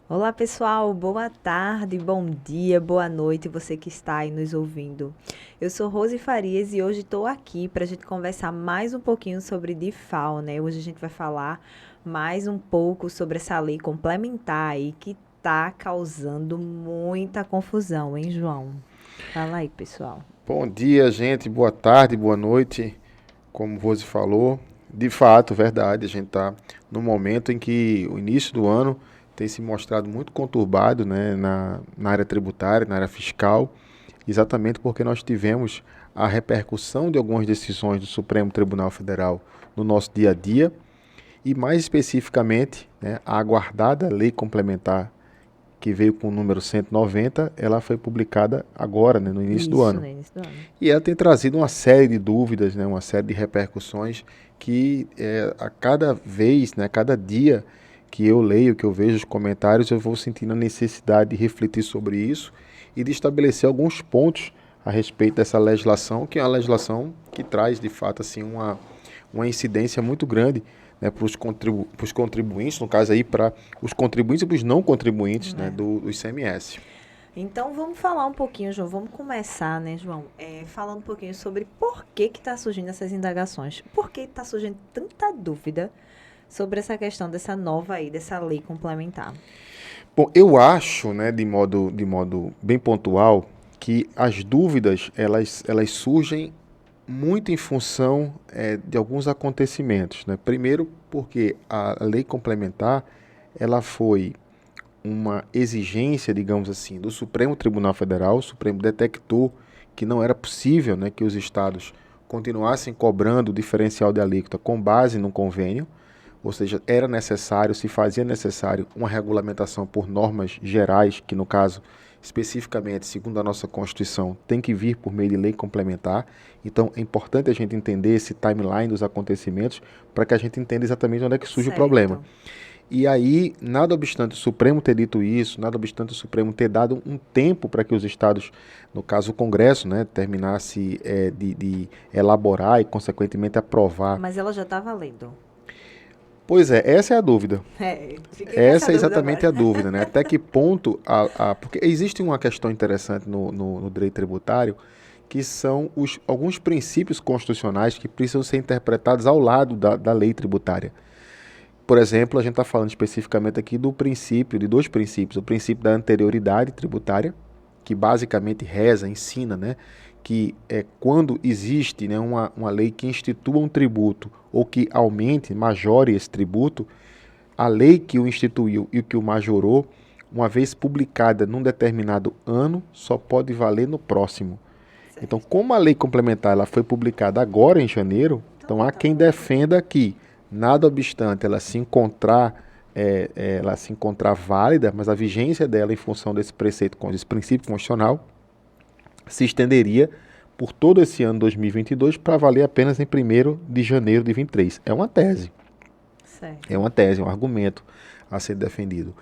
Olá pessoal, boa tarde, bom dia, boa noite, você que está aí nos ouvindo. Eu sou Rose Farias e hoje estou aqui para a gente conversar mais um pouquinho sobre DIFAL, né? Hoje a gente vai falar mais um pouco sobre essa lei complementar aí que está causando muita confusão, hein, João? Fala aí, pessoal. Bom dia, gente. Boa tarde, boa noite. Como você falou, de fato, verdade, a gente está no momento em que o início do ano tem se mostrado muito conturbado, né, na área tributária, na área fiscal, exatamente porque nós tivemos a repercussão de algumas decisões do Supremo Tribunal Federal no nosso dia a dia e, mais especificamente, né, a aguardada lei complementar que veio com o número 190, ela foi publicada agora, né, no início do Isso, ano. no início do ano. E ela tem trazido uma série de dúvidas, né, uma série de repercussões que a cada vez, né, a cada dia que eu leio, que eu vejo os comentários, eu vou sentindo a necessidade de refletir sobre isso e de estabelecer alguns pontos a respeito dessa legislação, que é uma legislação que traz, de fato, assim, uma incidência muito grande, né, para os contribuintes, no caso aí para os contribuintes e para os não contribuintes, né, É. do ICMS. Então vamos falar um pouquinho, João. Vamos começar, né, João? Falando um pouquinho sobre por que está surgindo essas indagações. Por que está surgindo tanta dúvida sobre essa questão dessa nova aí, dessa lei complementar? Bom, eu acho, né, de modo bem pontual, que as dúvidas elas surgem muito em função de alguns acontecimentos, né? Primeiro, porque a lei complementar ela foi uma exigência, digamos assim, do Supremo Tribunal Federal. O Supremo detectou que não era possível, né, que os estados continuassem cobrando o diferencial de alíquota com base no convênio, ou seja, era necessário, se fazia necessário uma regulamentação por normas gerais, que no caso, especificamente, segundo a nossa Constituição, tem que vir por meio de lei complementar. Então, é importante a gente entender esse timeline dos acontecimentos para que a gente entenda exatamente onde é que surge o problema. Certo. E aí, nada obstante o Supremo ter dito isso, nada obstante o Supremo ter dado um tempo para que os estados, no caso o Congresso, né, terminasse de elaborar e, consequentemente, aprovar. Mas ela já está valendo. Pois é, essa é a dúvida. Fiquei com essa Essa é dúvida agora. exatamente a dúvida, né? Até que ponto porque existe uma questão interessante no direito tributário, que são alguns princípios constitucionais que precisam ser interpretados ao lado da lei tributária. Por exemplo, a gente está falando especificamente aqui do princípio, de dois princípios. O princípio da anterioridade tributária, que basicamente reza, ensina, né, que quando existe, né, uma lei que institua um tributo ou que aumente, majore esse tributo, a lei que o instituiu e que o majorou, uma vez publicada num determinado ano, só pode valer no próximo. Então, Certo. como a lei complementar ela foi publicada agora em janeiro, Então então não há está quem valendo. defenda que, nada obstante ela se encontrar válida, mas a vigência dela em função desse preceito, desse princípio constitucional, se estenderia por todo esse ano 2022 para valer apenas em 1º de janeiro de 23. É uma tese, Certo. é um argumento a ser defendido.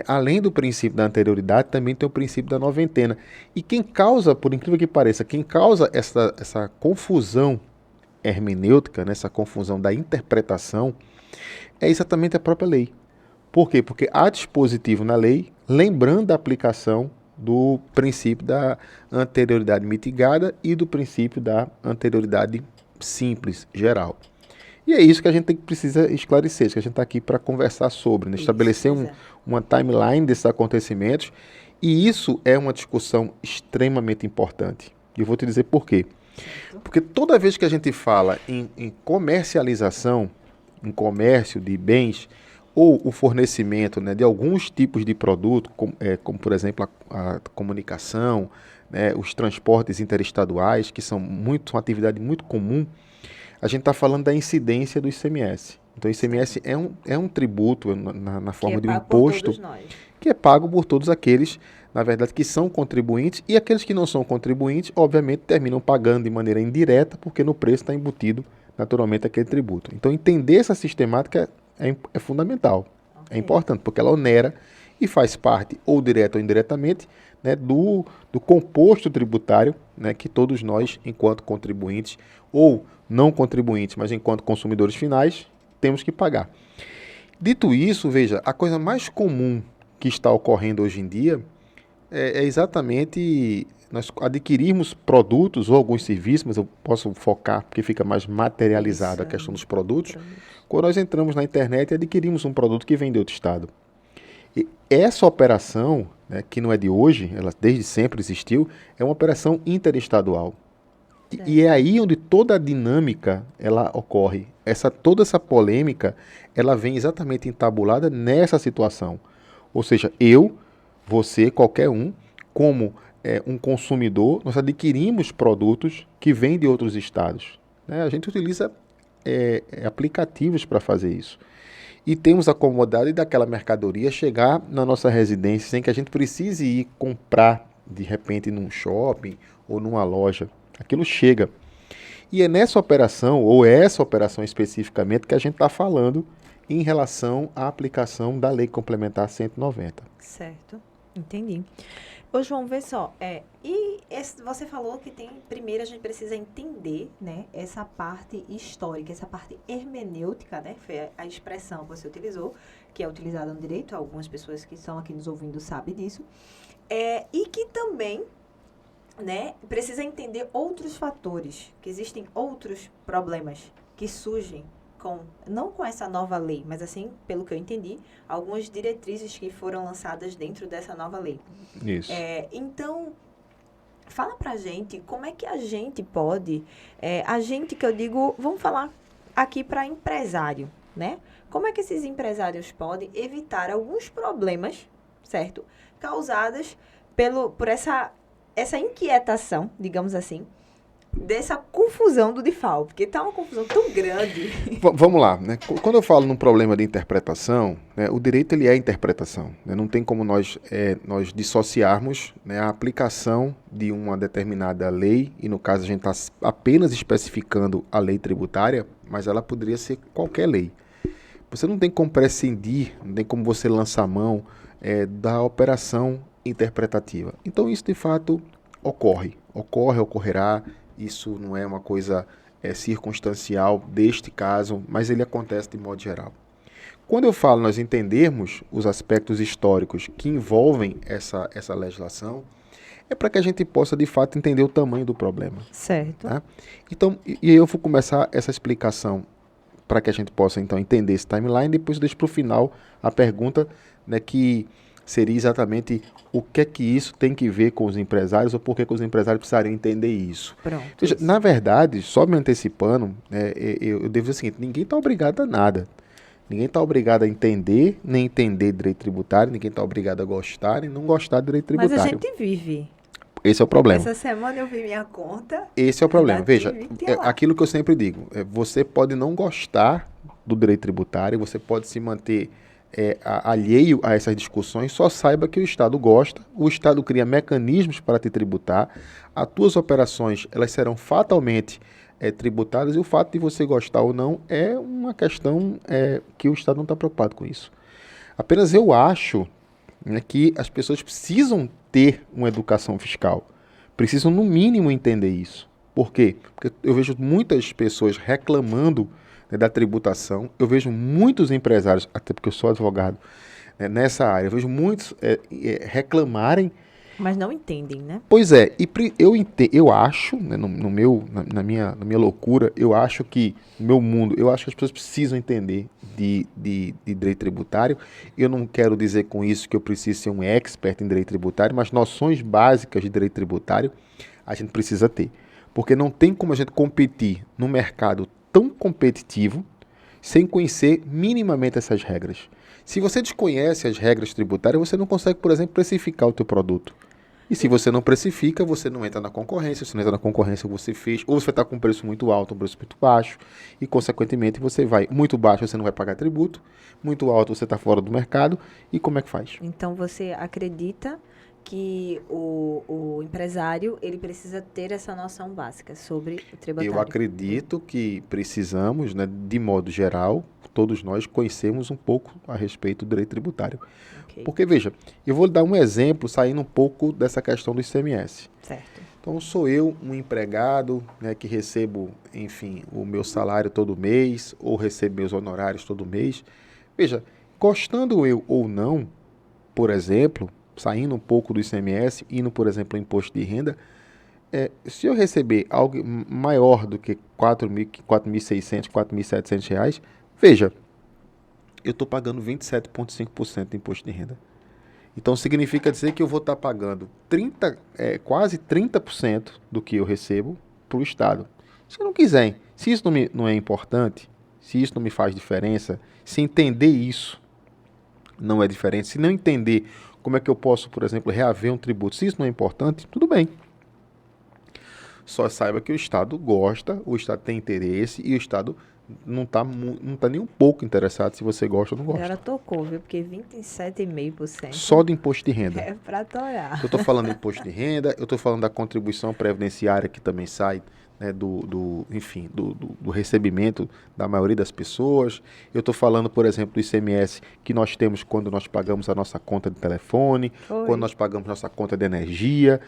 Além do princípio da anterioridade, também tem o princípio da noventena. E quem causa, por incrível que pareça, quem causa essa confusão hermenêutica, né, essa confusão da interpretação, é exatamente a própria lei. Por quê? Porque há dispositivo na lei lembrando a aplicação do princípio da anterioridade mitigada e do princípio da anterioridade simples, geral. E é isso que a gente precisa esclarecer, isso que a gente está aqui para conversar sobre, né? Isso, Estabelecer pois é. uma timeline desses acontecimentos, e isso é uma discussão extremamente importante. E eu vou te dizer por quê. Certo. Porque toda vez que a gente fala em comercialização, em comércio de bens, ou o fornecimento, né, de alguns tipos de produto, como por exemplo a comunicação, né, os transportes interestaduais, que são uma atividade muito comum, a gente está falando da incidência do ICMS. Então, o ICMS Certo. é um tributo na Que é forma de um pago por imposto todos nós. que é pago por todos aqueles, na verdade, que são contribuintes, e aqueles que não são contribuintes, obviamente, terminam pagando de maneira indireta, porque no preço está embutido, naturalmente, aquele tributo. Então, entender essa sistemática é fundamental, é Ok. importante, porque ela onera e faz parte, ou direta ou indiretamente, né, do composto tributário, né, que todos nós, enquanto contribuintes, ou não contribuintes, mas enquanto consumidores finais, temos que pagar. Dito isso, veja, a coisa mais comum que está ocorrendo hoje em dia é exatamente nós adquirirmos produtos ou alguns serviços, mas eu posso focar porque fica mais materializada a questão dos produtos, quando nós entramos na internet e adquirimos um produto que vem de outro estado. E essa operação, né, que não é de hoje, ela desde sempre existiu, é uma operação interestadual. E é aí onde toda a dinâmica ela ocorre. Toda essa polêmica, ela vem exatamente entabulada nessa situação. Ou seja, eu, você, qualquer um, como um consumidor, nós adquirimos produtos que vêm de outros estados. Né? A gente utiliza aplicativos para fazer isso. E temos a comodidade daquela mercadoria chegar na nossa residência sem que a gente precise ir comprar, de repente, num shopping ou numa loja. Aquilo chega. E é nessa operação, ou essa operação especificamente, que a gente está falando em relação à aplicação da Lei Complementar 190. Certo, entendi. Ô, João, vê só, você falou que primeiro a gente precisa entender, né, essa parte histórica, essa parte hermenêutica, né, foi a expressão que você utilizou, que é utilizada no direito, algumas pessoas que estão aqui nos ouvindo sabem disso, e que também, né, precisa entender outros fatores, que existem outros problemas que surgem não com essa nova lei, mas assim, pelo que eu entendi, algumas diretrizes que foram lançadas dentro dessa nova lei. Isso. Então, fala pra gente como é que a gente pode, a gente que eu digo, vamos falar aqui para empresário, né? Como é que esses empresários podem evitar alguns problemas, certo? Causados por essa inquietação, digamos assim, dessa confusão do DIFAL, porque tá uma confusão tão grande. Vamos lá, né? Quando eu falo num problema de interpretação, né, o direito ele é interpretação, né? Não tem como nós dissociarmos, né, a aplicação de uma determinada lei, e no caso a gente está apenas especificando a lei tributária, mas ela poderia ser qualquer lei. Você não tem como prescindir, não tem como você lançar mão da operação interpretativa. Então isso de fato ocorrerá. Isso não é uma coisa circunstancial deste caso, mas ele acontece de modo geral. Quando eu falo nós entendermos os aspectos históricos que envolvem essa legislação, é para que a gente possa de fato entender o tamanho do problema. Certo. Tá? Então, e eu vou começar essa explicação para que a gente possa então entender esse timeline, depois eu deixo para o final a pergunta, né, que seria exatamente o que é que isso tem que ver com os empresários ou por que os empresários precisariam entender isso. Pronto. Veja, na verdade, só me antecipando, eu devo dizer o seguinte, ninguém está obrigado a nada. Ninguém está obrigado a entender, nem entender direito tributário, ninguém está obrigado a gostar, nem não gostar de direito tributário. Mas a gente vive. Esse é o problema. Essa semana eu vi minha conta. Esse é o problema. Veja, aquilo que eu sempre digo, você pode não gostar do direito tributário, você pode se manter alheio a essas discussões, só saiba que o Estado gosta, o Estado cria mecanismos para te tributar, as tuas operações elas serão fatalmente tributadas, e o fato de você gostar ou não é uma questão que o Estado não está preocupado com isso. Apenas eu acho, né, que as pessoas precisam ter uma educação fiscal, precisam no mínimo entender isso. Por quê? Porque eu vejo muitas pessoas reclamando da tributação, eu vejo muitos empresários, até porque eu sou advogado, nessa área, eu vejo muitos reclamarem. Mas não entendem, né? Pois é, e eu acho, né, na minha loucura, eu acho que, no meu mundo, eu acho que as pessoas precisam entender de direito tributário. Eu não quero dizer com isso que eu preciso ser um expert em direito tributário, mas noções básicas de direito tributário a gente precisa ter. Porque não tem como a gente competir no mercado tão competitivo sem conhecer minimamente essas regras. Se você desconhece as regras tributárias, você não consegue, por exemplo, precificar o teu produto. E se você não precifica, você não entra na concorrência. Se não entra na concorrência, você fez, ou você está com um preço muito alto, um preço muito baixo, e consequentemente você vai muito baixo, você não vai pagar tributo, muito alto, você está fora do mercado, e como é que faz? Então você acredita que o empresário ele precisa ter essa noção básica sobre o tributário? Eu acredito que precisamos, né, de modo geral, todos nós conhecemos um pouco a respeito do direito tributário. Okay. Porque, veja, eu vou dar um exemplo saindo um pouco dessa questão do ICMS. Certo. Então, sou eu um empregado, né, que recebo, enfim, o meu salário todo mês, ou recebo meus honorários todo mês. Veja, gostando eu ou não, por exemplo, saindo um pouco do ICMS, indo, por exemplo, ao imposto de renda, se eu receber algo maior do que R$ 4.600, R$ 4.700, veja, eu estou pagando 27,5% de imposto de renda. Então, significa dizer que eu vou estar pagando quase 30% do que eu recebo para o Estado. Se eu não quiser, se isso não é importante, se isso não me faz diferença, se entender isso não é diferente, se não entender como é que eu posso, por exemplo, reaver um tributo, se isso não é importante, tudo bem. Só saiba que o Estado gosta, o Estado tem interesse e o Estado não está nem um pouco interessado se você gosta ou não gosta. Ela tocou, viu? Porque 27,5%. Só do imposto de renda. É pra torar. Eu estou falando do imposto de renda, eu estou falando da contribuição previdenciária que também sai, né, do recebimento da maioria das pessoas. Eu estou falando, por exemplo, do ICMS que nós temos quando nós pagamos a nossa conta de telefone, quando nós pagamos nossa conta de energia.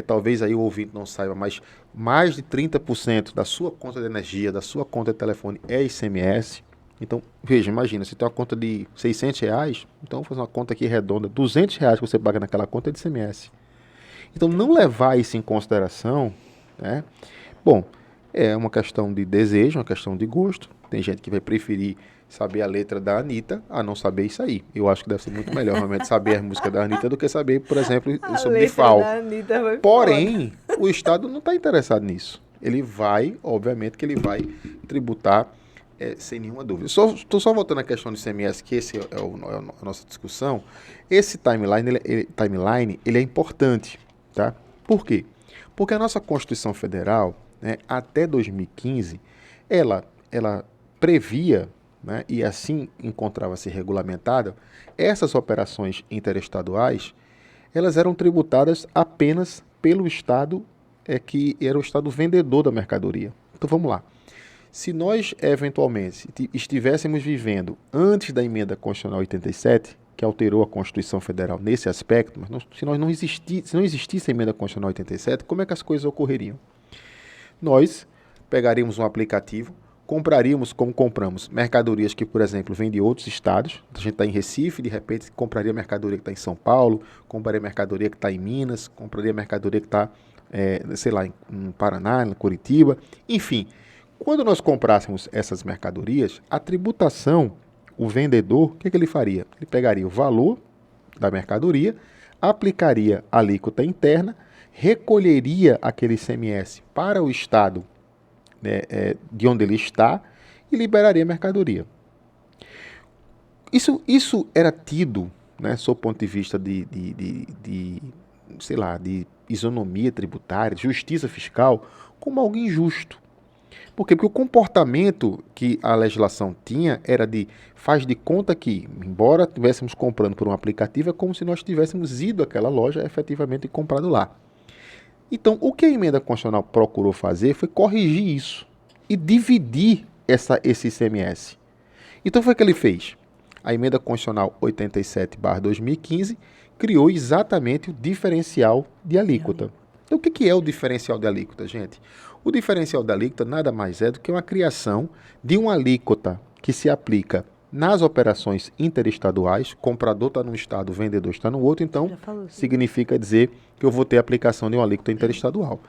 Talvez aí o ouvinte não saiba, mas mais de 30% da sua conta de energia, da sua conta de telefone é ICMS. Então, veja, imagina, você tem uma conta de R$ 600, então vou fazer uma conta aqui redonda, R$ 200 que você paga naquela conta é de ICMS. Então, não levar isso em consideração, né? Bom, é uma questão de desejo, uma questão de gosto. Tem gente que vai preferir saber a letra da Anitta a não saber isso aí. Eu acho que deve ser muito melhor realmente saber a música da Anitta do que saber, por exemplo, sobre DIFAL. Porém, o Estado não está interessado nisso. Ele vai, obviamente, que ele vai tributar sem nenhuma dúvida. Estou só voltando à questão do ICMS, que esse é a nossa discussão. Esse timeline ele é importante, tá? Por quê? Porque a nossa Constituição Federal, né, até 2015, ela previa, né, e assim encontrava-se regulamentada, essas operações interestaduais, elas eram tributadas apenas pelo Estado que era o Estado vendedor da mercadoria. Então vamos lá. Se nós, eventualmente, estivéssemos vivendo antes da emenda constitucional 87, que alterou a Constituição Federal nesse aspecto, mas se não existisse a emenda constitucional 87, como é que as coisas ocorreriam? Nós pegaríamos um aplicativo, compraríamos, como compramos, mercadorias que, por exemplo, vêm de outros estados. A gente está em Recife, de repente compraria mercadoria que está em São Paulo, compraria mercadoria que está em Minas, compraria mercadoria que está, sei lá, em Paraná, em Curitiba, enfim. Quando nós comprássemos essas mercadorias, a tributação, o vendedor, o que ele faria? Ele pegaria o valor da mercadoria, aplicaria a alíquota interna, recolheria aquele ICMS para o estado, né, de onde ele está e liberaria a mercadoria. Isso era tido, né, sob o ponto de vista de isonomia tributária, justiça fiscal, como algo injusto. Por quê? Porque o comportamento que a legislação tinha era faz de conta que, embora estivéssemos comprando por um aplicativo, é como se nós tivéssemos ido àquela loja efetivamente e comprado lá. Então, o que a emenda constitucional procurou fazer foi corrigir isso e dividir esse ICMS. Então, foi o que ele fez. A emenda constitucional 87/2015 criou exatamente o diferencial de alíquota. Então, o que é o diferencial de alíquota, gente? O diferencial da alíquota nada mais é do que uma criação de uma alíquota que se aplica nas operações interestaduais. Comprador está num estado, vendedor está no outro, então significa dizer que eu vou ter aplicação de uma alíquota interestadual.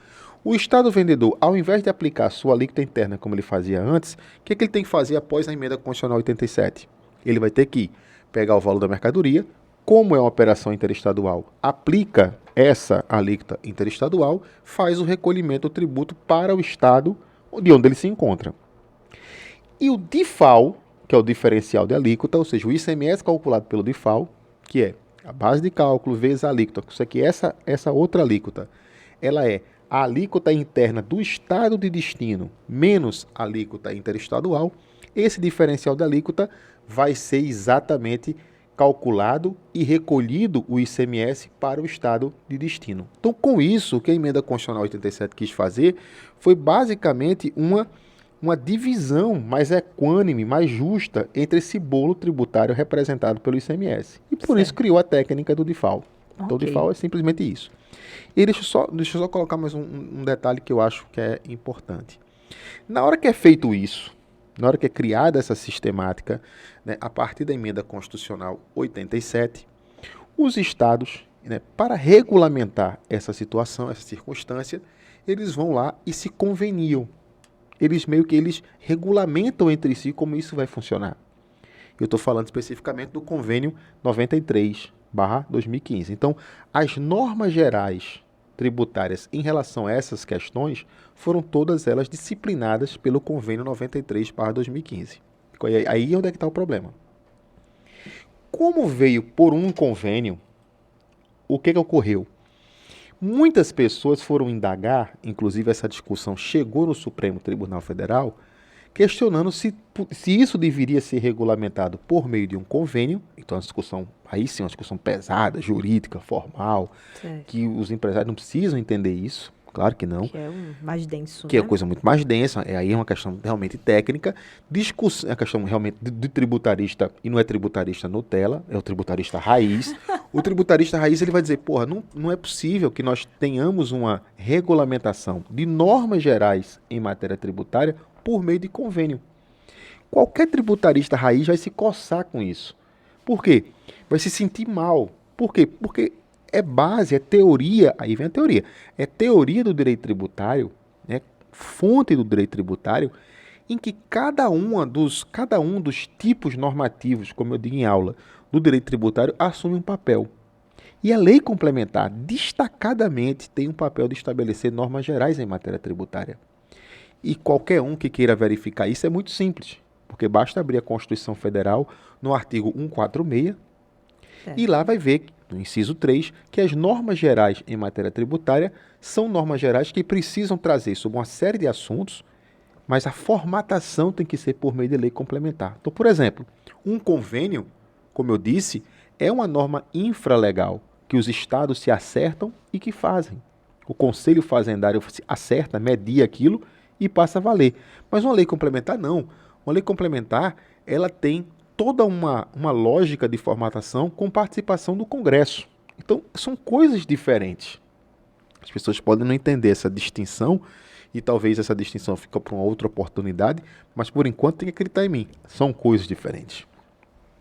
O estado vendedor, ao invés de aplicar a sua alíquota interna como ele fazia antes, o que ele tem que fazer após a emenda constitucional 87? Ele vai ter que pegar o valor da mercadoria, como é uma operação interestadual, aplica essa alíquota interestadual, faz o recolhimento do tributo para o estado de onde ele se encontra. E o DIFAL, que é o diferencial de alíquota, ou seja, o ICMS calculado pelo DIFAL, que é a base de cálculo vezes a alíquota, isso aqui, essa outra alíquota, ela é a alíquota interna do estado de destino menos a alíquota interestadual. Esse diferencial de alíquota vai ser exatamente calculado e recolhido o ICMS para o estado de destino. Então, com isso, o que a emenda constitucional 87 quis fazer foi basicamente uma divisão mais equânime, mais justa entre esse bolo tributário representado pelo ICMS. E por isso criou a técnica do DIFAL. Então, o DIFAL é simplesmente isso. E deixa eu só colocar mais um detalhe que eu acho que é importante. Na hora que é feito isso, na hora que é criada essa sistemática, né, a partir da emenda constitucional 87, Os estados, né, para regulamentar essa situação, essa circunstância, eles vão lá e se conveniam. Eles meio que eles regulamentam entre si como isso vai funcionar. Eu estou falando especificamente do convênio 93/2015. Então, as normas gerais tributárias em relação a essas questões foram todas elas disciplinadas pelo convênio 93/2015. Aí é onde é que está o problema. Como veio por um convênio, o que ocorreu? Muitas pessoas foram indagar, inclusive essa discussão chegou no Supremo Tribunal Federal, questionando se isso deveria ser regulamentado por meio de um convênio. Então, a discussão, aí sim, uma discussão pesada, jurídica, formal, Certo. que os empresários não precisam entender isso, claro que não, Que é mais denso, que é né? coisa muito mais densa, aí é uma questão realmente técnica, discussão, é uma questão realmente de tributarista, e não é tributarista Nutella, é o tributarista raiz. O tributarista raiz ele vai dizer, porra, não é possível que nós tenhamos uma regulamentação de normas gerais em matéria tributária por meio de convênio. Qualquer tributarista raiz vai se coçar com isso. Por quê? Vai se sentir mal. Por quê? Porque é base, é teoria, aí vem a teoria, é teoria do direito tributário, né, fonte do direito tributário, em que cada um dos tipos normativos, como eu digo em aula, do direito tributário assume um papel. E a lei complementar, destacadamente, tem um papel de estabelecer normas gerais em matéria tributária. E qualquer um que queira verificar isso é muito simples, porque basta abrir a Constituição Federal no artigo 146 e lá vai ver, no inciso 3, que as normas gerais em matéria tributária são normas gerais que precisam trazer sobre uma série de assuntos, mas a formatação tem que ser por meio de lei complementar. Então, por exemplo, um convênio, como eu disse, é uma norma infralegal que os estados se acertam e que fazem. O Conselho Fazendário acerta, media aquilo e passa a valer. Mas uma lei complementar não. Uma lei complementar, ela tem toda uma lógica de formatação com participação do Congresso. Então, são coisas diferentes. As pessoas podem não entender essa distinção e talvez essa distinção fique para uma outra oportunidade, mas por enquanto tem que acreditar em mim. São coisas diferentes.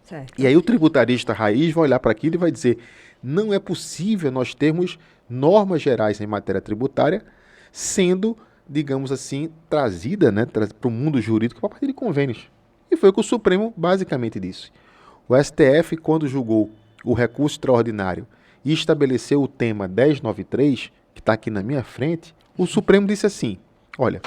Certo. E aí o tributarista raiz vai olhar para aquilo e vai dizer, não é possível nós termos normas gerais em matéria tributária sendo, digamos assim, trazida, né, para o mundo jurídico a partir de convênios. E foi o que o Supremo basicamente disse. O STF, quando julgou o recurso extraordinário e estabeleceu o tema 1093, que está aqui na minha frente, o Supremo disse assim, olha,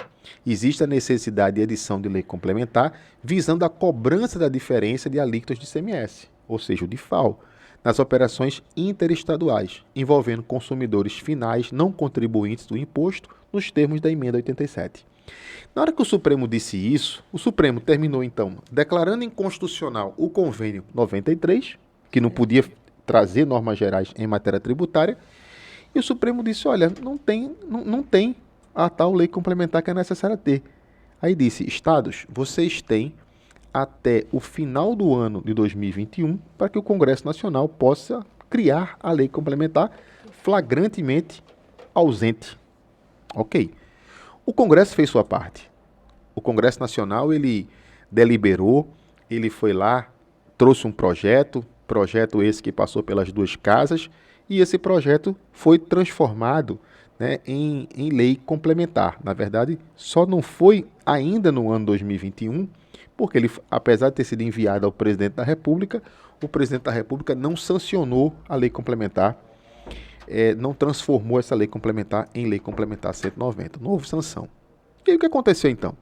existe a necessidade de edição de lei complementar visando a cobrança da diferença de alíquotas de ICMS, ou seja, o DIFAL, nas operações interestaduais, envolvendo consumidores finais não contribuintes do imposto, nos termos da emenda 87. Na hora que o Supremo disse isso, o Supremo terminou, então, declarando inconstitucional o convênio 93, que não podia trazer normas gerais em matéria tributária, e o Supremo disse, olha, não tem a tal lei complementar que é necessária ter. Aí disse, estados, vocês têm até o final do ano de 2021 para que o Congresso Nacional possa criar a lei complementar flagrantemente ausente. Ok. O Congresso fez sua parte. O Congresso Nacional, ele deliberou, ele foi lá, trouxe um projeto esse que passou pelas duas casas, e esse projeto foi transformado, né, em lei complementar. Na verdade, só não foi ainda no ano 2021, porque ele, apesar de ter sido enviado ao presidente da República, o presidente da República não sancionou a lei complementar, não transformou essa lei complementar em lei complementar 190. Não houve sanção. E aí o que aconteceu então?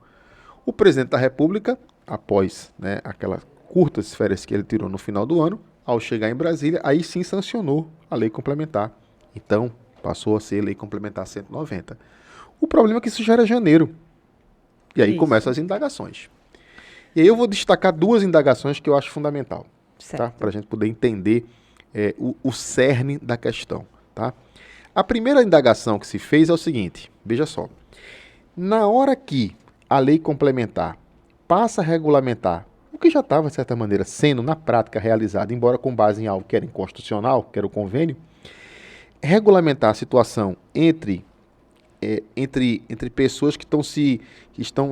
O presidente da República, após, né, aquelas curtas férias que ele tirou no final do ano, ao chegar em Brasília, aí sim sancionou a lei complementar. Então, passou a ser lei complementar 190. O problema é que isso já era janeiro. E aí começam as indagações. E aí eu vou destacar duas indagações que eu acho fundamental, tá? Para a gente poder entender o cerne da questão. Tá? A primeira indagação que se fez é o seguinte, veja só. Na hora que a lei complementar passa a regulamentar o que já estava, de certa maneira, sendo na prática realizado, embora com base em algo que era inconstitucional, que era o convênio, regulamentar a situação entre pessoas que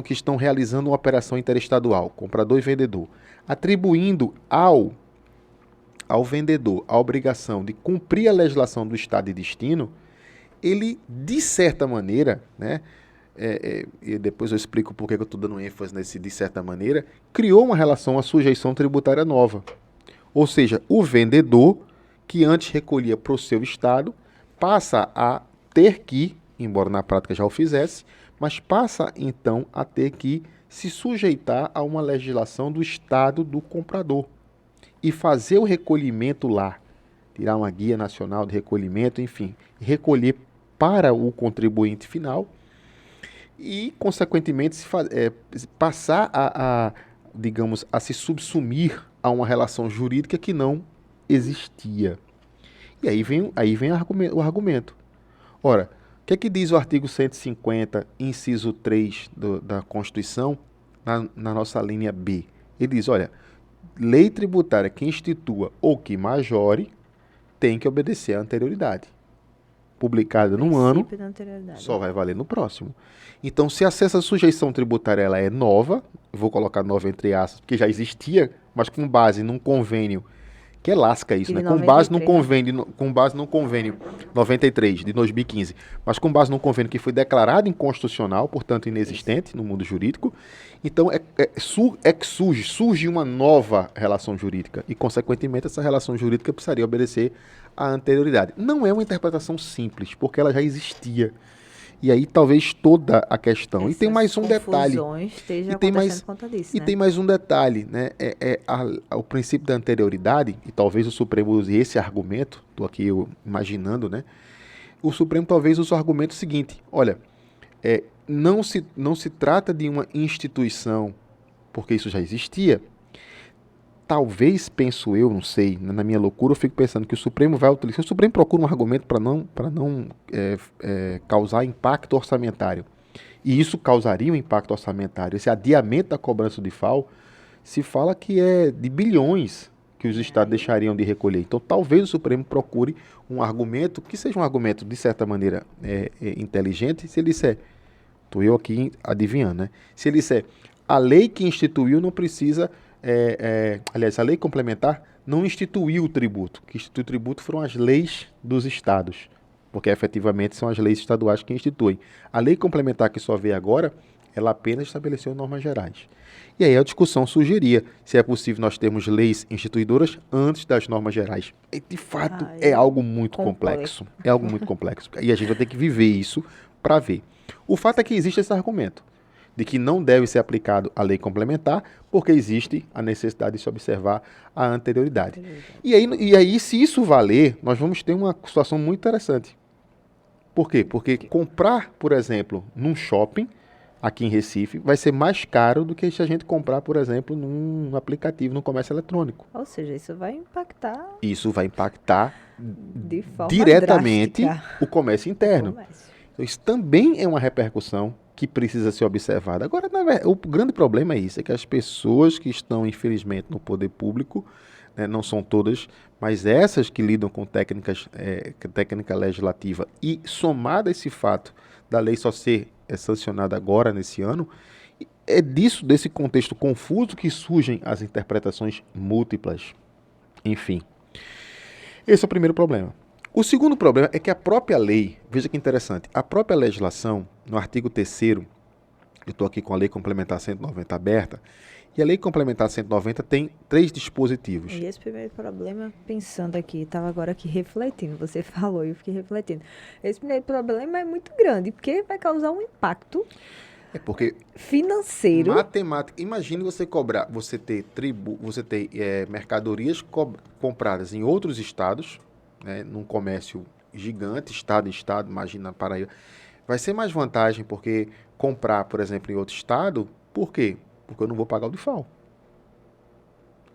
estão realizando uma operação interestadual, comprador e vendedor, atribuindo ao ao vendedor a obrigação de cumprir a legislação do estado de destino, ele, de certa maneira, né, e depois eu explico por que eu estou dando ênfase nesse de certa maneira, criou uma relação à sujeição tributária nova. Ou seja, o vendedor, que antes recolhia para o seu estado, passa a ter que, embora na prática já o fizesse, mas passa então a ter que se sujeitar a uma legislação do estado do comprador e fazer o recolhimento lá, tirar uma guia nacional de recolhimento, enfim, recolher para o contribuinte final e, consequentemente, passar digamos, a se subsumir a uma relação jurídica que não existia. E aí vem o argumento. Ora, o que é que diz o artigo 150, inciso 3 da Constituição, na nossa linha B? Ele diz, olha, lei tributária que institua ou que majore tem que obedecer à anterioridade. Publicada num ano, só vai valer no próximo. Então, se essa sujeição tributária ela é nova, vou colocar nova entre aspas, porque já existia, mas com base num convênio, que é lasca isso, né? Com base num convênio 93 de 2015, mas com base num convênio que foi declarado inconstitucional, portanto inexistente no mundo jurídico. Então surge uma nova relação jurídica e, consequentemente, essa relação jurídica precisaria obedecer à anterioridade. Não é uma interpretação simples, porque ela já existia. E aí talvez toda a questão. E tem mais um detalhe. E tem mais um detalhe, né? O princípio da anterioridade, e talvez o Supremo use esse argumento, estou aqui imaginando, né? O Supremo talvez use o argumento seguinte: olha, não se trata de uma instituição, porque isso já existia. Talvez, penso eu, não sei, na minha loucura, eu fico pensando que o Supremo vai utilizar. O Supremo procura um argumento para não causar impacto orçamentário. E isso causaria um impacto orçamentário. Esse adiamento da cobrança de FAO, se fala que é de bilhões que os estados deixariam de recolher. Então, talvez o Supremo procure um argumento que seja um argumento, de certa maneira, inteligente. Se ele disser, estou eu aqui adivinhando, né? Se ele disser, a lei que instituiu não precisa... aliás, a lei complementar não instituiu o tributo. O que instituiu o tributo foram as leis dos estados, porque efetivamente são as leis estaduais que instituem. A lei complementar que só veio agora, ela apenas estabeleceu normas gerais. E aí a discussão sugeria se é possível nós termos leis instituidoras antes das normas gerais. E, de fato, é algo muito complexo. É algo muito complexo. E a gente vai ter que viver isso para ver. O fato é que existe esse argumento de que não deve ser aplicado a lei complementar, porque existe a necessidade de se observar a anterioridade. E aí, se isso valer, nós vamos ter uma situação muito interessante. Por quê? Porque comprar, por exemplo, num shopping, aqui em Recife, vai ser mais caro do que se a gente comprar, por exemplo, num aplicativo, num comércio eletrônico. Ou seja, isso vai impactar... Isso vai impactar de forma diretamente drástica o comércio interno. Então, isso também é uma repercussão que precisa ser observada. Agora, o grande problema é isso, é que as pessoas que estão, infelizmente, no poder público, né, não são todas, mas essas que lidam com técnica legislativa e somada a esse fato da lei só ser sancionada agora, nesse ano, é desse contexto confuso que surgem as interpretações múltiplas. Enfim, esse é o primeiro problema. O segundo problema é que a própria lei, veja que interessante, a própria legislação, no artigo 3º, eu estou aqui com a Lei Complementar 190 aberta, e a Lei Complementar 190 tem 3 dispositivos. E esse primeiro problema, pensando aqui, estava agora aqui refletindo, você falou e eu fiquei refletindo. Esse primeiro problema é muito grande, porque vai causar um impacto financeiro. Matemática. Imagine você cobrar, você ter mercadorias compradas em outros estados, né, num comércio gigante, estado em estado, imagina Paraíba. Vai ser mais vantagem porque comprar, por exemplo, em outro estado, por quê? Porque eu não vou pagar o DIFAL.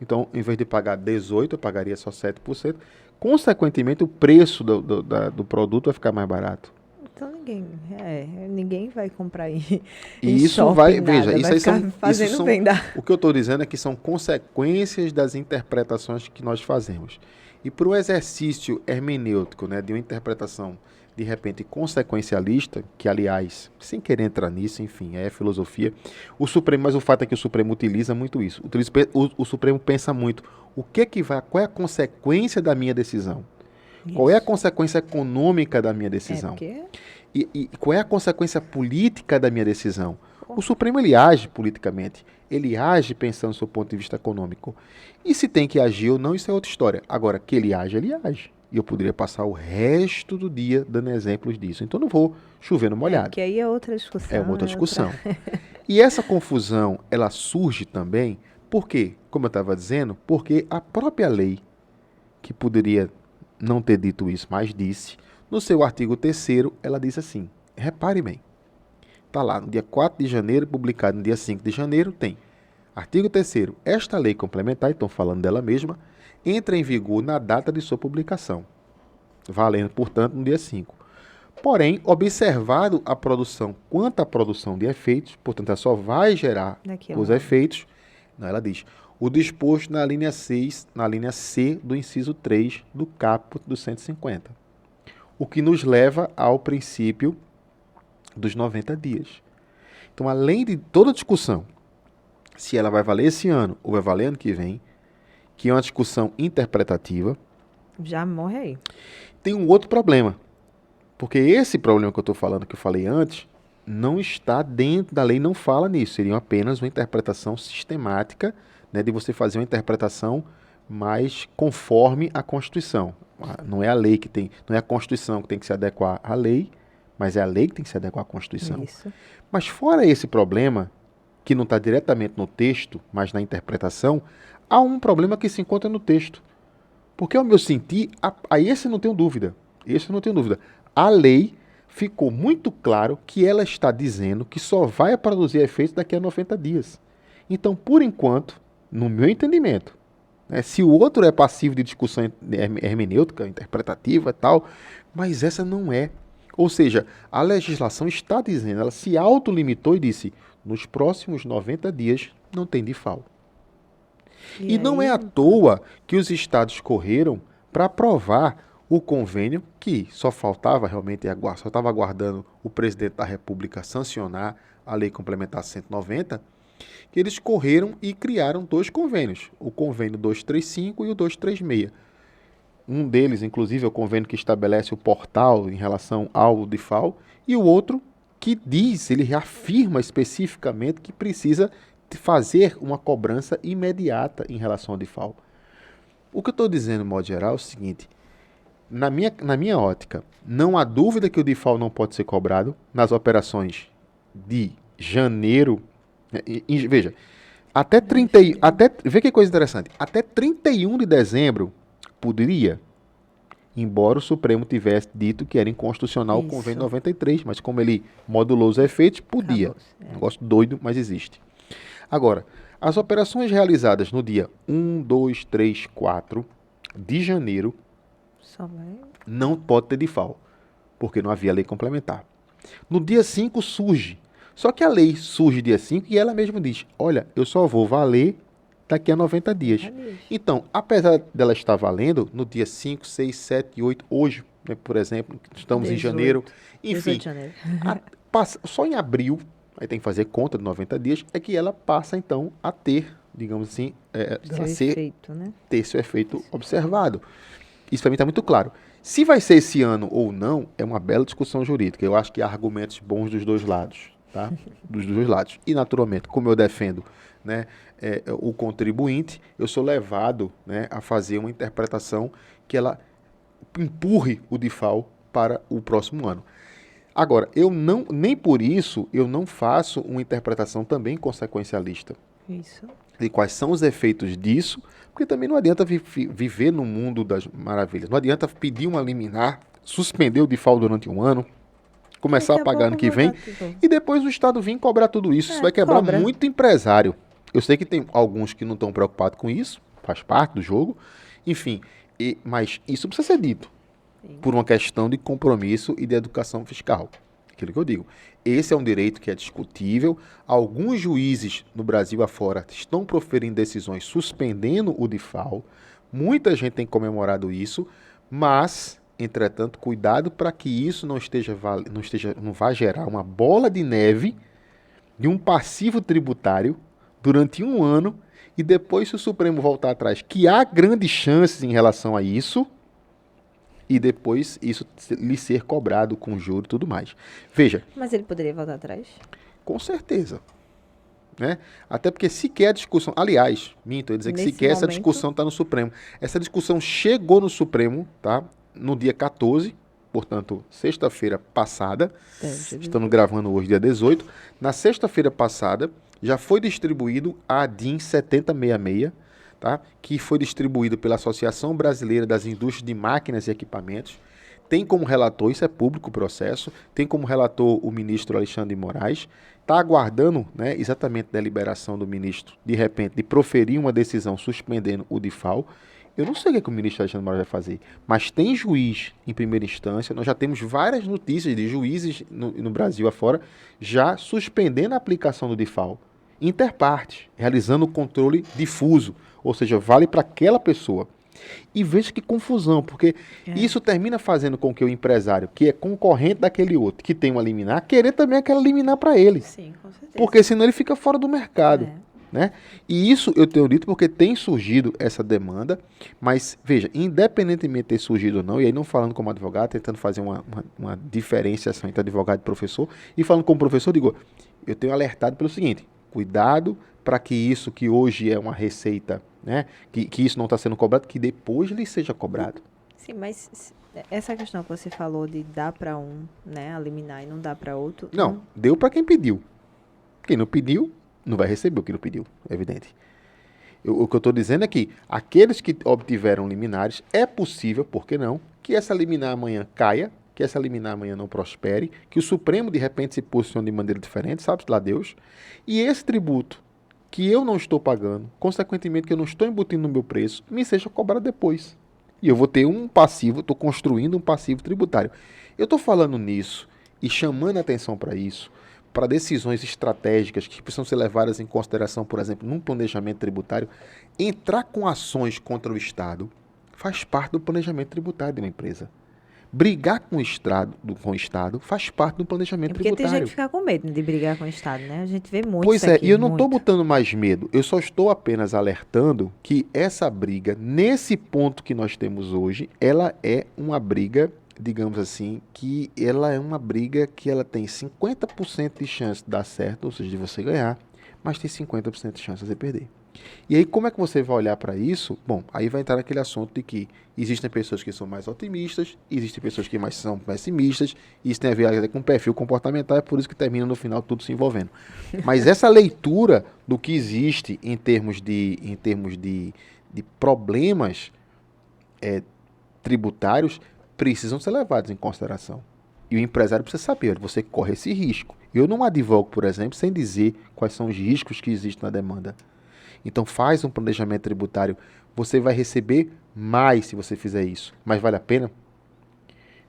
Então, em vez de pagar 18%, eu pagaria só 7%. Consequentemente, o preço do produto vai ficar mais barato. Então, ninguém vai comprar aí. E isso vai, veja, isso aí são, fazendo venda. O que eu estou dizendo é que são consequências das interpretações que nós fazemos. E para o exercício hermenêutico, né, de uma interpretação de repente, consequencialista, que, aliás, sem querer entrar nisso, enfim, é filosofia, o Supremo, mas o fato é que o Supremo utiliza muito isso. O Supremo pensa muito, qual é a consequência da minha decisão? Qual é a Isso. consequência econômica da minha É decisão? porque E qual é a consequência política da minha decisão? O Supremo, ele age politicamente, ele age pensando do seu ponto de vista econômico. E se tem que agir ou não, isso é outra história. Agora, que ele age, ele age. E eu poderia passar o resto do dia dando exemplos disso. Então, não vou chover no molhado. que aí é outra discussão. É uma outra é discussão. E essa confusão, ela surge também, por quê? Como eu estava dizendo, porque a própria lei, que poderia não ter dito isso, mas disse, no seu artigo 3º, ela diz assim, repare bem, está lá no dia 4 de janeiro, publicado no dia 5 de janeiro, tem artigo 3º, esta lei complementar, então falando dela mesma, entra em vigor na data de sua publicação, valendo, portanto, no dia 5. Porém, observado a produção quanto à produção de efeitos, portanto, ela só vai gerar Daqui a os um ano. efeitos, não, ela diz, o disposto na linha 6, na linha C do inciso 3 do caput do 150. O que nos leva ao princípio dos 90 dias. Então, além de toda a discussão, se ela vai valer esse ano ou vai valer ano que vem, que é uma discussão interpretativa, Já morre aí. tem um outro problema. Porque esse problema que eu estou falando, que eu falei antes, não está dentro da lei, não fala nisso. Seria apenas uma interpretação sistemática, né, de você fazer uma interpretação mais conforme a Constituição. Não é a lei que tem, não é a Constituição que tem que se adequar à lei, mas é a lei que tem que se adequar à Constituição. Isso. Mas fora esse problema, que não está diretamente no texto, mas na interpretação, há um problema que se encontra no texto. Porque ao meu sentir, aí esse eu não tenho dúvida. Esse eu não tenho dúvida. A lei ficou muito claro que ela está dizendo que só vai produzir efeitos daqui a 90 dias. Então, por enquanto, no meu entendimento, né, se o outro é passivo de discussão hermenêutica, interpretativa e tal, mas essa não é. Ou seja, a legislação está dizendo, ela se autolimitou e disse, nos próximos 90 dias não tem DIFAL. E não é à toa que os estados correram para aprovar o convênio, que só faltava realmente, só estava aguardando o presidente da República sancionar a Lei Complementar 190, que eles correram e criaram 2 convênios, o convênio 235 e o 236. Um deles, inclusive, é o convênio que estabelece o portal em relação ao DIFAL, e o outro que diz, ele reafirma especificamente que precisa fazer uma cobrança imediata em relação ao DIFAL. O que eu estou dizendo, de modo geral, é o seguinte, na minha ótica, não há dúvida que o DIFAL não pode ser cobrado nas operações de janeiro. Veja, vê que coisa interessante, até 31 de dezembro poderia, embora o Supremo tivesse dito que era inconstitucional o convênio 93, mas como ele modulou os efeitos, podia. Negócio doido, mas existe. Agora, as operações realizadas no dia 1, 2, 3, 4 de janeiro não pode ter DIFAL, porque não havia lei complementar. No dia 5 surge, só que a lei surge dia 5 e ela mesma diz, olha, eu só vou valer daqui a 90 dias. Então, apesar dela estar valendo no dia 5, 6, 7 e 8, hoje, né, por exemplo, estamos 18, em janeiro, enfim, só em abril, aí tem que fazer conta de 90 dias, é que ela passa então a ter, digamos assim, ter seu efeito observado. Isso para mim está muito claro. Se vai ser esse ano ou não, é uma bela discussão jurídica. Eu acho que há argumentos bons dos dois lados, tá? Dos dois lados. E, naturalmente, como eu defendo, né, o contribuinte, eu sou levado, né, a fazer uma interpretação que ela empurre o DIFAL para o próximo ano. Agora, nem por isso eu não faço uma interpretação também consequencialista. Isso. De quais são os efeitos disso, porque também não adianta viver no mundo das maravilhas. Não adianta pedir uma liminar, suspender o DIFAL durante um ano, começar a pagar ano que vem, e depois o Estado vir cobrar tudo isso. Isso vai quebrar muito empresário. Eu sei que tem alguns que não estão preocupados com isso, faz parte do jogo, enfim, mas isso precisa ser dito. Por uma questão de compromisso e de educação fiscal. Aquilo que eu digo. Esse é um direito que é discutível. Alguns juízes no Brasil afora estão proferindo decisões suspendendo o DIFAL. Muita gente tem comemorado isso, mas Entretanto, cuidado para que isso não vá gerar uma bola de neve de um passivo tributário durante um ano e depois, se o Supremo voltar atrás, que há grandes chances em relação a isso, e depois isso lhe ser cobrado com juros e tudo mais. Veja. Mas ele poderia voltar atrás? Com certeza. Né? Até porque sequer a discussão... Aliás, minto, eu ia dizer que sequer essa discussão está no Supremo. Essa discussão chegou no Supremo, tá? No dia 14, portanto, sexta-feira passada. Estamos gravando hoje, dia 18. Na sexta-feira passada, já foi distribuído a DIN 7066, tá? Que foi distribuído pela Associação Brasileira das Indústrias de Máquinas e Equipamentos. Tem como relator, isso é público o processo, tem como relator o ministro Alexandre de Moraes. Está aguardando, né, exatamente da liberação do ministro, de repente, de proferir uma decisão suspendendo o DIFAL. Eu não sei o que o ministro Alexandre de Moraes vai fazer, mas tem juiz em primeira instância. Nós já temos várias notícias de juízes no Brasil afora já suspendendo a aplicação do DIFAL. Interparte, realizando o controle difuso, ou seja, vale para aquela pessoa. E veja que confusão, porque isso termina fazendo com que o empresário, que é concorrente daquele outro, que tem uma liminar, querer também aquela liminar para ele. Sim, com certeza. Porque senão ele fica fora do mercado. Né? E isso eu tenho dito porque tem surgido essa demanda, mas veja, independentemente de ter surgido ou não, e aí não falando como advogado, tentando fazer uma diferenciação entre advogado e professor, e falando como professor, digo, eu tenho alertado pelo seguinte, cuidado para que isso que hoje é uma receita, né, que isso não está sendo cobrado, que depois lhe seja cobrado. Sim, mas essa questão que você falou de dar para um, né, a liminar e não dar para outro... Não, deu para quem pediu. Quem não pediu, não vai receber o que não pediu, é evidente. O que eu estou dizendo é que aqueles que obtiveram liminares, é possível, por que não, que essa liminar amanhã caia, que essa liminar amanhã não prospere, que o Supremo de repente se posicione de maneira diferente, sabe lá Deus, e esse tributo que eu não estou pagando, consequentemente que eu não estou embutindo no meu preço, me seja cobrado depois. E eu vou ter um passivo, estou construindo um passivo tributário. Eu estou falando nisso e chamando a atenção para isso, para decisões estratégicas que precisam ser levadas em consideração, por exemplo, num planejamento tributário. Entrar com ações contra o Estado faz parte do planejamento tributário de uma empresa. Brigar com o Estado faz parte do planejamento tributário. Porque tem gente que fica com medo de brigar com o Estado, né? A gente vê muito Pois isso aqui, e eu não estou botando mais medo, eu só estou apenas alertando que essa briga, nesse ponto que nós temos hoje, ela é uma briga, digamos assim, que ela é uma briga que ela tem 50% de chance de dar certo, ou seja, de você ganhar, mas tem 50% de chance de você perder. E aí, como é que você vai olhar para isso? Bom, aí vai entrar naquele assunto de que existem pessoas que são mais otimistas, existem pessoas que mais são pessimistas, e isso tem a ver com perfil comportamental, é por isso que termina no final tudo se envolvendo. Mas essa leitura do que existe em termos de problemas tributários precisam ser levados em consideração. E o empresário precisa saber, olha, você corre esse risco. Eu não advogo, por exemplo, sem dizer quais são os riscos que existem na demanda. Então faz um planejamento tributário. Você vai receber mais se você fizer isso. Mas vale a pena?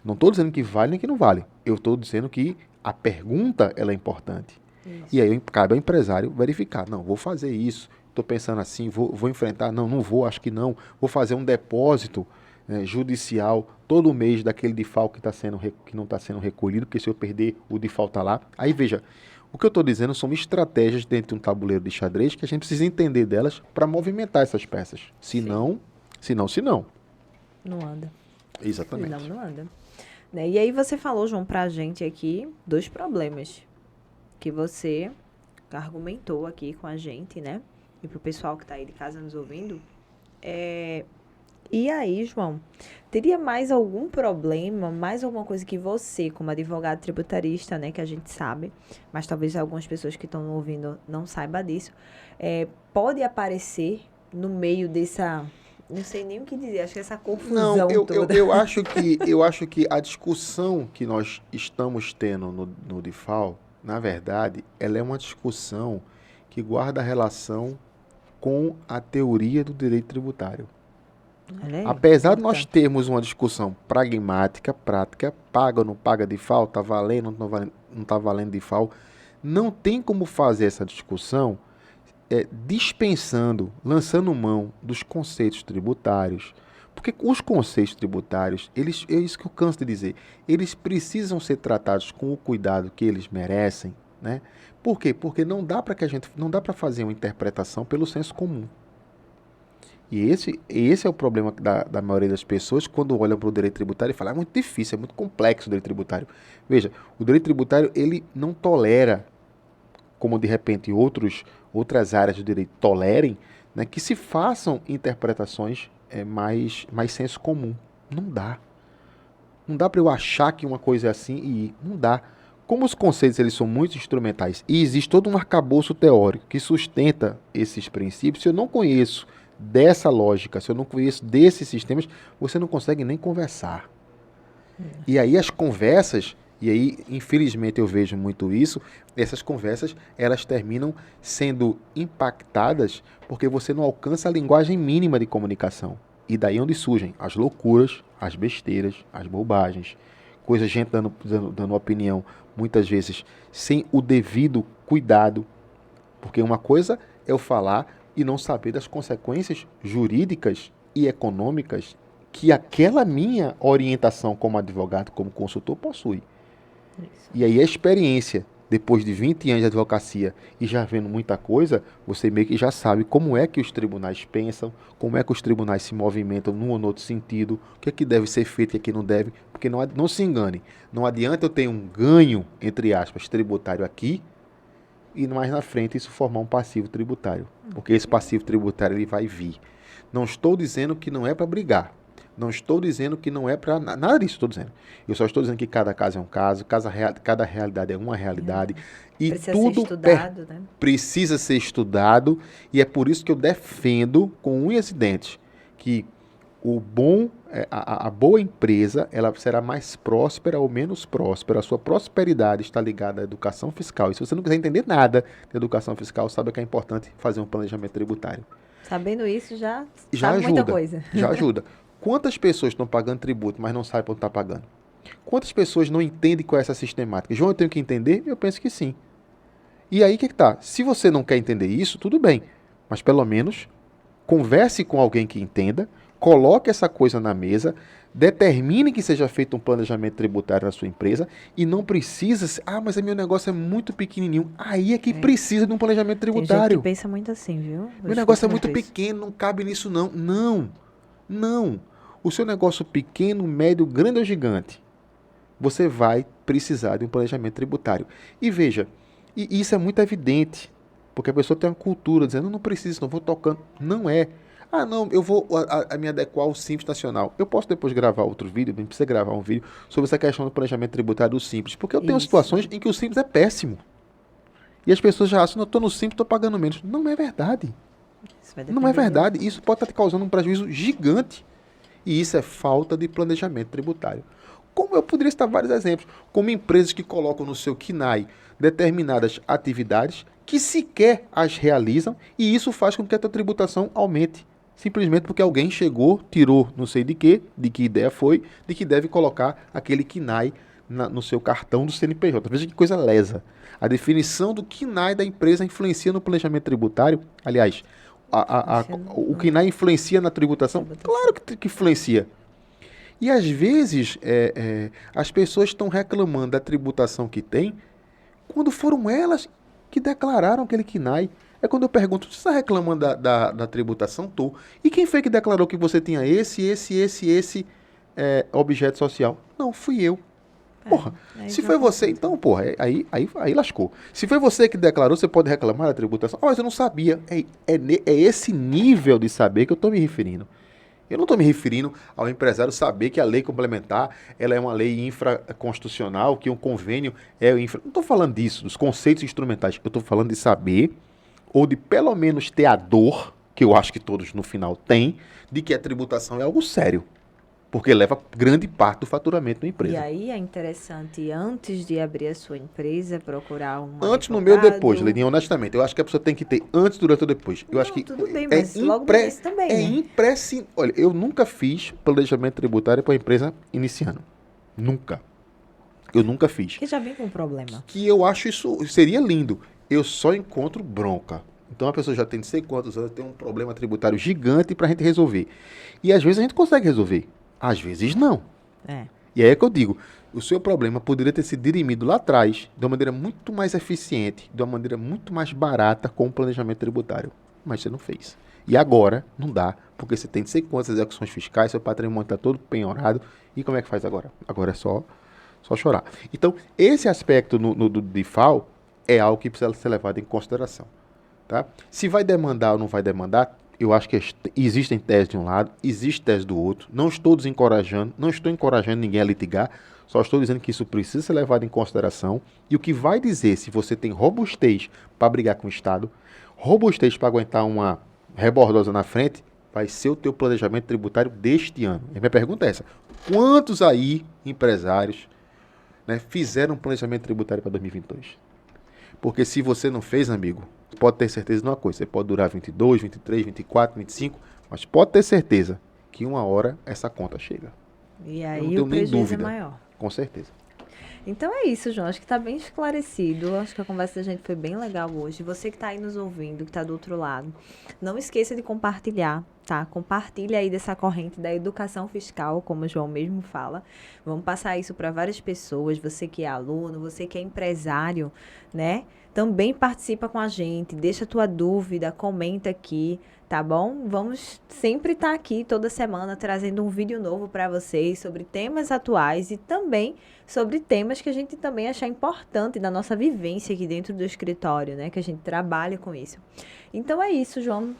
Não estou dizendo que vale nem que não vale. Eu estou dizendo que a pergunta ela é importante. Isso. E aí cabe ao empresário verificar. Não, vou fazer isso. Estou pensando assim, vou enfrentar. Não vou, acho que não. Vou fazer um depósito judicial todo mês daquele default que não está sendo recolhido, porque se eu perder, o default está lá. Aí veja... O que eu estou dizendo são estratégias dentro de um tabuleiro de xadrez que a gente precisa entender delas para movimentar essas peças. Se não. Não anda. Exatamente. Não anda. Né? E aí você falou, João, para a gente aqui, 2 problemas que você argumentou aqui com a gente, né? E para o pessoal que está aí de casa nos ouvindo. E aí, João, teria mais algum problema, mais alguma coisa que você, como advogado tributarista, né, que a gente sabe, mas talvez algumas pessoas que estão ouvindo não saibam disso, pode aparecer no meio dessa, não sei nem o que dizer, acho que essa confusão toda. Eu acho que a discussão que nós estamos tendo no DIFAL, na verdade, ela é uma discussão que guarda relação com a teoria do direito tributário. Apesar de nós termos uma discussão pragmática, prática, paga ou não paga DIFAL, está valendo ou não está valendo DIFAL, não tem como fazer essa discussão dispensando, lançando mão dos conceitos tributários, Porque os conceitos tributários, é isso que eu canso de dizer, eles precisam ser tratados com o cuidado que eles merecem, né? Por quê? Porque não dá para fazer uma interpretação pelo senso comum. E esse é o problema da maioria das pessoas quando olham para o direito tributário e falam, é muito difícil, é muito complexo o direito tributário. Veja, o direito tributário, ele não tolera, como de repente outras áreas do direito tolerem, né, que se façam interpretações mais senso comum. Não dá. Não dá para eu achar que uma coisa é assim e ir. Não dá. Como os conceitos eles são muito instrumentais e existe todo um arcabouço teórico que sustenta esses princípios, se eu não conheço dessa lógica, se eu não conheço desses sistemas, você não consegue nem conversar. E aí as conversas, e aí infelizmente eu vejo muito isso, essas conversas elas terminam sendo impactadas porque você não alcança a linguagem mínima de comunicação. E daí onde surgem as loucuras, as besteiras, as bobagens, coisas gente dando opinião, muitas vezes sem o devido cuidado, porque uma coisa é eu falar e não saber das consequências jurídicas e econômicas que aquela minha orientação como advogado, como consultor, possui. Isso. E aí a experiência, depois de 20 anos de advocacia e já vendo muita coisa, você meio que já sabe como é que os tribunais pensam, como é que os tribunais se movimentam num ou no outro sentido, o que é que deve ser feito e o que não deve, porque não se engane, não adianta eu ter um ganho, entre aspas, tributário aqui, e mais na frente isso formar um passivo tributário, porque esse passivo tributário ele vai vir. Não estou dizendo que não é para brigar, não estou dizendo que não é para nada disso, estou dizendo. Eu só estou dizendo que cada caso é um caso, cada realidade é uma realidade e Precisa ser tudo estudado, né? precisa ser estudado e é por isso que eu defendo com unhas e dentes que a boa empresa ela será mais próspera ou menos próspera. A sua prosperidade está ligada à educação fiscal. E se você não quiser entender nada de educação fiscal, saiba que é importante fazer um planejamento tributário. Sabendo isso, já Já sabe muita ajuda, coisa. já ajuda. Quantas pessoas estão pagando tributo, mas não sabem quanto está pagando? Quantas pessoas não entendem qual é essa sistemática? João, eu tenho que entender? Eu penso que sim. E aí, o que está? Se você não quer entender isso, tudo bem. Mas, pelo menos, converse com alguém que entenda, coloque essa coisa na mesa, determine que seja feito um planejamento tributário na sua empresa e não precisa... Ah, mas o meu negócio é muito pequenininho. Aí é que precisa de um planejamento Tem gente que tributário. pensa muito assim, viu? Eu Meu negócio é escuto muito muito isso. pequeno, não cabe nisso não. Não, não. O seu negócio pequeno, médio, grande ou gigante, você vai precisar de um planejamento tributário. E veja, e isso é muito evidente, porque a pessoa tem uma cultura dizendo, não preciso, não vou tocando. Não é. Ah, não, eu vou me adequar ao Simples Nacional. Eu posso depois gravar outro vídeo, não precisa gravar um vídeo, sobre essa questão do planejamento tributário do Simples, porque eu tenho Isso. situações em que o Simples é péssimo. E as pessoas já acham, não, eu estou no Simples, estou pagando menos. Não é verdade. Isso vai Não é depender verdade. Isso pode estar te causando um prejuízo gigante. E isso é falta de planejamento tributário. Como eu poderia citar vários exemplos, como empresas que colocam no seu KNAI determinadas atividades que sequer as realizam e isso faz com que a tua tributação aumente. Simplesmente porque alguém chegou, tirou não sei de que ideia foi, de que deve colocar aquele KNAI no seu cartão do CNPJ. Veja que coisa lesa. A definição do KNAI da empresa influencia no planejamento tributário. Aliás, o KNAI influencia na tributação? Claro que influencia. E às vezes as pessoas estão reclamando da tributação que tem quando foram elas que declararam aquele KNAI. É quando eu pergunto, você está reclamando da tributação? Tô. E quem foi que declarou que você tinha esse objeto social? Não, fui eu. Porra, se foi você, então, porra, aí lascou. Se foi você que declarou, você pode reclamar da tributação. Ah, mas eu não sabia. É esse nível de saber que eu estou me referindo. Eu não estou me referindo ao empresário saber que a lei complementar ela é uma lei infraconstitucional, que um convênio é o infra... Não estou falando disso, dos conceitos instrumentais. Eu estou falando de saber, ou de pelo menos ter a dor, que eu acho que todos no final têm, de que a tributação é algo sério. Porque leva grande parte do faturamento da empresa. E aí é interessante, antes de abrir a sua empresa, procurar um Antes, advogado. no meio, depois, Leninha, honestamente. Eu acho que a pessoa tem que ter antes, durante ou depois. Eu acho que Tudo bem, mas logo no início também, né? imprescindível. Olha, eu nunca fiz planejamento tributário para a empresa iniciando. Nunca. Eu nunca fiz. Porque já vem com um problema. Que eu acho isso seria lindo. Eu só encontro bronca. Então a pessoa já tem não sei quantos anos, tem um problema tributário gigante para a gente resolver. E às vezes a gente consegue resolver, às vezes não. É. E aí é que eu digo, o seu problema poderia ter sido dirimido lá atrás, de uma maneira muito mais eficiente, de uma maneira muito mais barata com o planejamento tributário. Mas você não fez. E agora não dá, porque você tem não sei quantas execuções fiscais, seu patrimônio está todo penhorado. E como é que faz agora? Agora é só chorar. Então, esse aspecto do DIFAL é algo que precisa ser levado em consideração. Tá? Se vai demandar ou não vai demandar, eu acho que existem teses de um lado, existe tese do outro. Não estou desencorajando, não estou encorajando ninguém a litigar, só estou dizendo que isso precisa ser levado em consideração. E o que vai dizer se você tem robustez para brigar com o Estado, robustez para aguentar uma rebordosa na frente, vai ser o teu planejamento tributário deste ano. E minha pergunta é essa: quantos aí, empresários, né, fizeram um planejamento tributário para 2022? Porque se você não fez, amigo, pode ter certeza de uma coisa: você pode durar 22, 23, 24, 25, mas pode ter certeza que uma hora essa conta chega. E Eu não aí tenho o nem prejuízo dúvida. é maior. Com certeza. Então é isso, João. Acho que está bem esclarecido. Acho que a conversa da gente foi bem legal hoje. Você que está aí nos ouvindo, que está do outro lado, não esqueça de compartilhar, tá? Compartilha aí dessa corrente da educação fiscal, como o João mesmo fala. Vamos passar isso para várias pessoas. Você que é aluno, você que é empresário, né? Também participa com a gente. Deixa a tua dúvida, comenta aqui. Tá bom? Vamos sempre estar aqui toda semana trazendo um vídeo novo para vocês sobre temas atuais e também sobre temas que a gente também achar importante da nossa vivência aqui dentro do escritório, né? Que a gente trabalha com isso. Então é isso, João.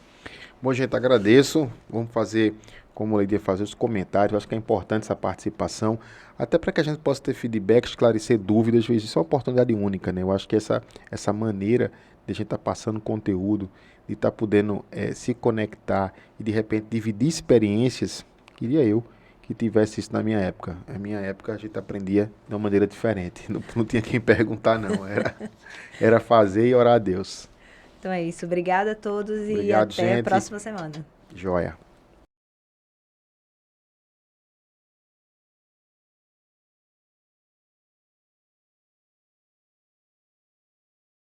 Bom, gente, agradeço. Vamos fazer, como eu ia fazer os comentários. Eu acho que é importante essa participação, até para que a gente possa ter feedback, esclarecer dúvidas. Isso é uma oportunidade única, né? Eu acho que essa maneira de a gente estar passando conteúdo, de estar podendo se conectar e de repente dividir experiências, queria eu que tivesse isso na minha época. Na minha época a gente aprendia de uma maneira diferente. Não tinha quem perguntar, não. Era fazer e orar a Deus. Então é isso. Obrigada a todos e Obrigado, até a gente. próxima semana. Joia.